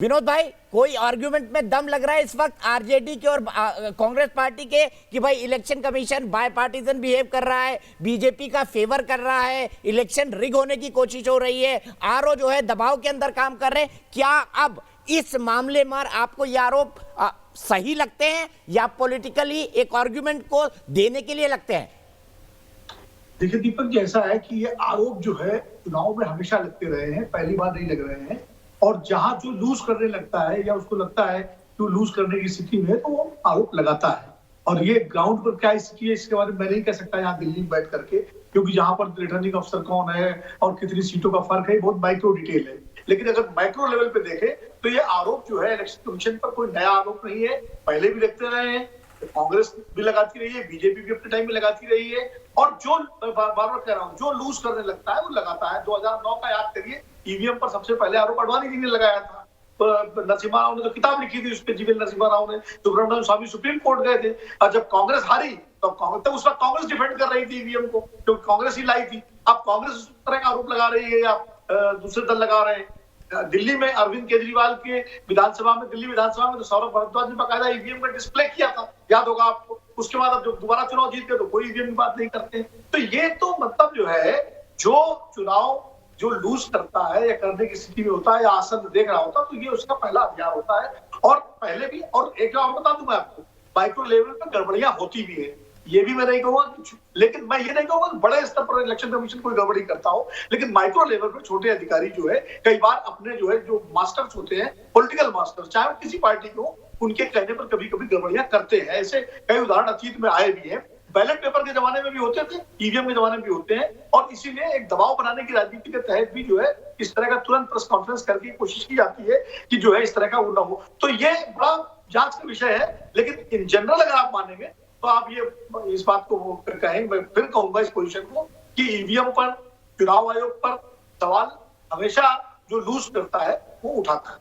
विनोद भाई, कोई आर्गुमेंट में दम लग रहा है इस वक्त आरजेडी के और कांग्रेस पार्टी के कि भाई इलेक्शन कमीशन बायपार्टीजन बिहेव कर रहा है, बीजेपी का फेवर कर रहा है, इलेक्शन रिग होने की कोशिश हो रही है, आरओ जो है दबाव के अंदर काम कर रहे हैं। क्या अब इस मामले में आपको ये आरोप सही लगते हैं या पॉलिटिकली एक आर्गुमेंट को देने के लिए लगते हैं? देखिए दीपक जी, ऐसा है कि ये आरोप जो है चुनाव में हमेशा लगते रहे हैं, पहली बार नहीं लग रहे हैं। और जहां जो लूज करने लगता है या उसको लगता है कि वो लूज करने की स्थिति में है तो वो आरोप लगाता है। और ये ग्राउंड पर क्या स्थिति है इसके बारे में मैं नहीं कह सकता यहाँ दिल्ली में बैठ करके, क्योंकि जहां पर रिटर्निंग अफसर कौन है और कितनी सीटों का फर्क है बहुत माइक्रो डिटेल है। लेकिन अगर माइक्रो लेवल पे देखें तो ये आरोप जो है इलेक्शन कमीशन पर कोई नया आरोप नहीं है, पहले भी लगते रहे हैं। कांग्रेस भी लगाती रही है, बीजेपी भी अपने टाइम में लगाती रही है। और जो बार बार कह रहा हूँ, जो लूज करने लगता है वो लगाता है। 2009 का याद करिए, ईवीएम पर सबसे पहले आरोप अडवाणी जी ने लगाया था। नरसिम्हा राव ने तो किताब लिखी थी, उसपे जीवीएल नरसिम्हा राव ने, सुब्रमण्यम स्वामी सुप्रीम कोर्ट गए थे। और जब कांग्रेस हारी तो कांग्रेस उस वक्त कांग्रेस डिफेंड कर रही थी ईवीएम को, क्योंकि कांग्रेस ही लाई थी। अब कांग्रेस उस तरह का आरोप लगा रही है या दूसरे दल लगा रहे हैं। दिल्ली में अरविंद केजरीवाल के विधानसभा में, दिल्ली विधानसभा में तो सौरभ भारद्वाज ने बकायदा ईवीएम का डिस्प्ले किया था, याद होगा आपको। उसके बाद अब जब दोबारा चुनाव जीत गए तो कोई ईवीएम की बात नहीं करते। तो ये तो मतलब जो है, जो चुनाव जो लूज करता है या करने की स्थिति में होता है या आसन देख रहा होता है, तो ये उसका पहला हथियार होता है। और पहले भी, और एक और बता दूं मैं आपको, माइक्रो लेवल पर गड़बड़ियां होती भी है, ये भी मैं नहीं कहूंगा। लेकिन मैं ये नहीं कहूंगा कि बड़े स्तर पर इलेक्शन कमीशन कोई गड़बड़ी करता हो, लेकिन माइक्रो लेवल पर छोटे अधिकारी जो है कई बार अपने जो है जो मास्टर्स होते हैं, पॉलिटिकल मास्टर्स, चाहे वो किसी पार्टी के हो, उनके कहने पर कभी कभी गड़बड़ियां करते हैं। ऐसे कई उदाहरण अतीत में आए भी हैं। बैलेट पेपर के जमाने में भी होते थे, ईवीएम के जमाने में भी होते हैं। और इसीलिए एक दबाव बनाने की राजनीति के तहत भी जो है इस तरह का तुरंत प्रेस कॉन्फ्रेंस करके कोशिश की जाती है कि जो है इस तरह का वो ना हो। तो ये बड़ा जांच का विषय है। लेकिन इन जनरल अगर आप मानेंगे तो आप ये इस बात को कहें, मैं फिर कहूंगा इस पोजीशन को, कि ईवीएम पर, चुनाव आयोग पर सवाल हमेशा जो लूज करता है वो उठाता है।